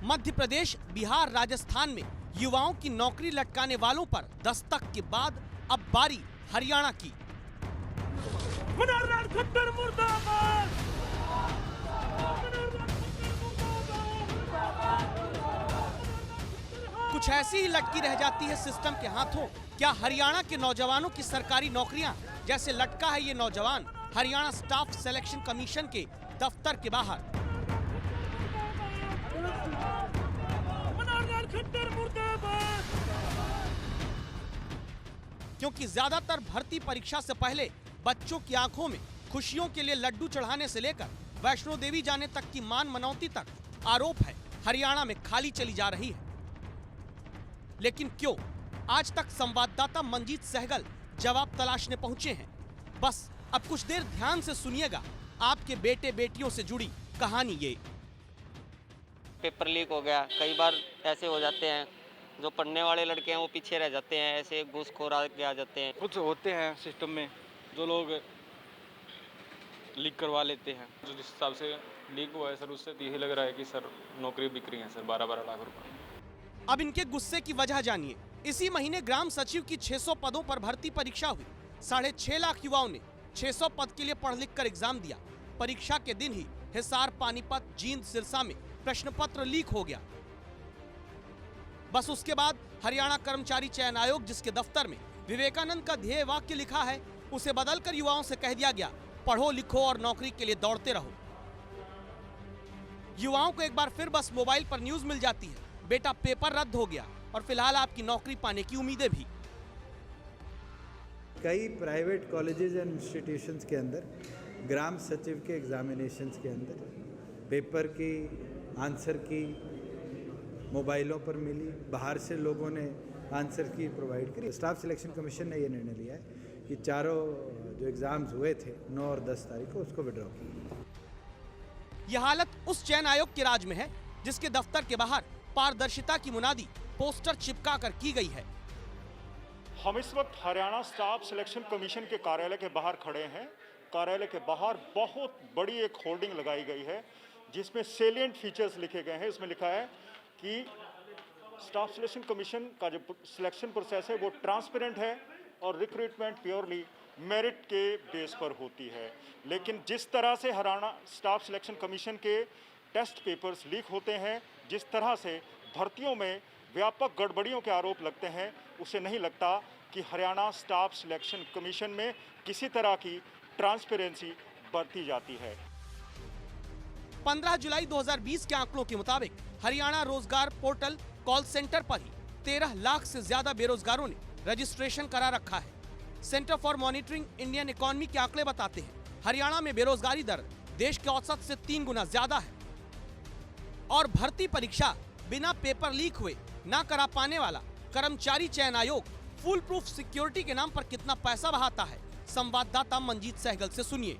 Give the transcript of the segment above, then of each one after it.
मध्य प्रदेश, बिहार, राजस्थान में युवाओं की नौकरी लटकाने वालों पर दस्तक के बाद अब बारी हरियाणा की। कुछ ऐसी ही लटकी रह जाती है सिस्टम के हाथों। क्या हरियाणा के नौजवानों की सरकारी नौकरियां, जैसे लटका है ये नौजवान हरियाणा स्टाफ सिलेक्शन कमीशन के दफ्तर के बाहर। क्योंकि ज्यादातर भर्ती परीक्षा से पहले बच्चों की आंखों में खुशियों के लिए लड्डू चढ़ाने से लेकर वैष्णो देवी जाने तक की मान मनौती तक आरोप है हरियाणा में खाली चली जा रही है। लेकिन क्यों? आज तक संवाददाता मंजीत सहगल जवाब तलाशने पहुंचे हैं। बस अब कुछ देर ध्यान से सुनिएगा आपके बेटे बेटियों से जुड़ी कहानी। ये पेपर लीक हो गया, कई बार ऐसे हो जाते हैं, जो पढ़ने वाले लड़के हैं वो पीछे रह जाते हैं, ऐसे घूसखोर आगे आ जाते हैं। कुछ होते हैं सिस्टम में जो लोग लीक करवा लेते हैं। जो जिस हिसाब से लीक हुआ है सर, उससे यही लग रहा है कि सर नौकरी बिक रही है सर 12-12 लाख रुपए। अब इनके गुस्से की वजह जानिए। इसी महीने ग्राम सचिव की 600 पदों पर भर्ती परीक्षा हुई। 6.5 लाख युवाओं ने 600 पद के लिए पढ़ लिख कर एग्जाम दिया। परीक्षा के दिन ही हिसार, पानीपत, जींद, सिरसा में प्रश्न पत्र लीक हो गया। बस उसके बाद हरियाणा कर्मचारी चयन आयोग, जिसके दफ्तर में विवेकानंद का ध्येय वाक्य लिखा है, उसे बदलकर युवाओं से कह दिया गया, पढ़ो लिखो और नौकरी के लिए दौड़ते रहो। युवाओं को एक बार फिर बस मोबाइल पर न्यूज मिल जाती है, बेटा पेपर रद्द हो गया और फिलहाल आपकी नौकरी पाने की उम्मीदें भी। कई प्राइवेट कॉलेजेस एंड इंस्टीट्यूशंस के अंदर ग्राम सचिव के एग्जामिनेशंस के अंदर पेपर की आंसर की मोबाइलों पर मिली, बाहर से लोगों ने आंसर की प्रोवाइड करी। स्टाफ सिलेक्शन कमीशन ने ये निर्णय लिया है कि चारों जो एग्जाम्स हुए थे 9 और 10 तारीख को, उसको विड्रॉ किया। यह हालत उस चयन आयोग के राज में है जिसके दफ्तर के बाहर पारदर्शिता की मुनादी पोस्टर चिपका कर की गई है। हम इस वक्त हरियाणा स्टाफ सिलेक्शन कमीशन के कार्यालय के बाहर खड़े हैं। कार्यालय के बाहर बहुत बड़ी एक होर्डिंग लगाई गई है जिसमें सेलिएंट फीचर्स लिखे गए हैं। इसमें लिखा है कि स्टाफ सिलेक्शन कमीशन का जो सिलेक्शन प्रोसेस है वो ट्रांसपेरेंट है और रिक्रूटमेंट प्योरली मेरिट के बेस पर होती है। लेकिन जिस तरह से हरियाणा स्टाफ सिलेक्शन कमीशन के टेस्ट पेपर्स लीक होते हैं, जिस तरह से भर्तियों में व्यापक गड़बड़ियों के आरोप लगते हैं, उसे नहीं लगता कि हरियाणा स्टाफ सिलेक्शन कमीशन में किसी तरह की ट्रांसपेरेंसी बरती जाती है। 15 जुलाई 2020 के आंकड़ों के मुताबिक हरियाणा रोजगार पोर्टल कॉल सेंटर पर ही 13 लाख से ज्यादा बेरोजगारों ने रजिस्ट्रेशन करा रखा है। Centre for monitoring Indian economy के आंकड़े बताते हैं हरियाणा में बेरोजगारी दर देश के औसत से 3 गुना ज्यादा है। और भर्ती परीक्षा बिना पेपर लीक हुए ना करा पाने वाला कर्मचारी चयन आयोग फुल प्रूफ सिक्योरिटी के नाम पर कितना पैसा बहाता है, संवाददाता मंजीत सहगल से सुनिए।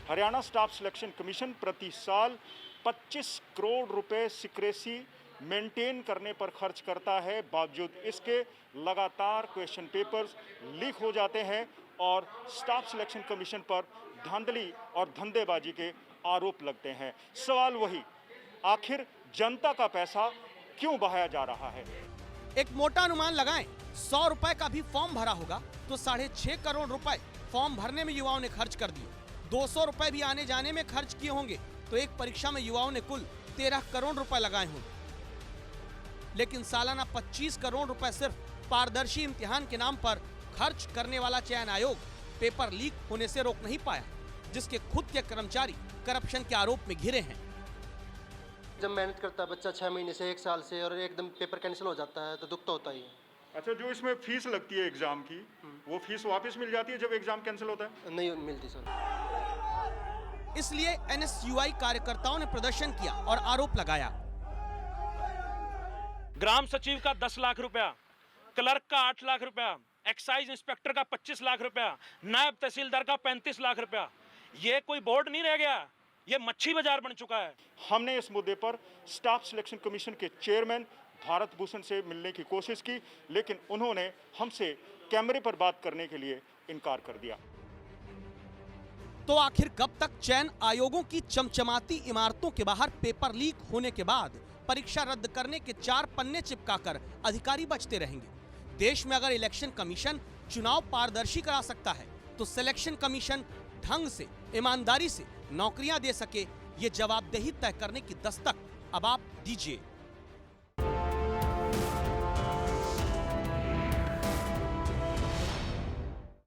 हरियाणा स्टाफ सिलेक्शन कमीशन प्रति साल 25 करोड़ रुपए सिक्रेसी मेंटेन करने पर खर्च करता है। बावजूद इसके लगातार क्वेश्चन पेपर्स लीक हो जाते हैं और स्टाफ सिलेक्शन कमीशन पर धांधली और धंधेबाजी के आरोप लगते हैं। सवाल वही, आखिर जनता का पैसा क्यों बहाया जा रहा है? एक मोटा अनुमान लगाएं, 100 रुपए का भी फॉर्म भरा होगा तो 6.5 करोड़ रुपए फॉर्म भरने में युवाओं ने खर्च कर दिए। 200 रुपए भी आने जाने में खर्च किए होंगे तो एक परीक्षा में युवाओं ने कुल 13 करोड़ रुपए लगाए होंगे। लेकिन सालाना 25 करोड़ रुपए सिर्फ पारदर्शी इम्तिहान के नाम पर खर्च करने वाला चयन आयोग पेपर लीक होने से रोक नहीं पाया, जिसके खुद के कर्मचारी करप्शन के आरोप में घिरे हैं। जब मेहनत करता है बच्चा 6 महीने से 1 साल से और एकदम पेपर कैंसिल हो जाता है तो दुख तो होता ही है। अच्छा, जो इसमें फीस लगती है एग्जाम की, वो फीस वापस मिल जाती है जब एग्जाम कैंसिल होता है? नहीं मिलती सर। इसलिए एनएसयूआई कार्यकर्ताओं ने प्रदर्शन किया और आरोप लगाया। ग्राम सचिव का 10 लाख रुपया, क्लर्क का 8 लाख रुपया, एक्साइज इंस्पेक्टर का 25 लाख रुपया, नायब तहसीलदार का 35 लाख रुपया। ये कोई बोर्ड नहीं रह गया, ये मच्छी बाजार बन चुका है। हमने इस मुद्दे पर स्टाफ सिलेक्शन कमीशन के चेयरमैन भारत भूषण से मिलने की कोशिश की, लेकिन उन्होंने हमसे कैमरे पर बात करने के लिए इनकार कर दिया। तो आखिर कब तक चयन आयोगों की चमचमाती इमारतों के बाहर पेपर लीक होने के बाद परीक्षा रद्द करने के 4 पन्ने चिपकाकर अधिकारी बचते रहेंगे? देश में अगर इलेक्शन कमीशन चुनाव पारदर्शी करा सकता है तो सिलेक्शन कमीशन ढंग से, ईमानदारी से नौकरियां दे सके, ये जवाबदेही तय करने की दस्तक अब आप दीजिए।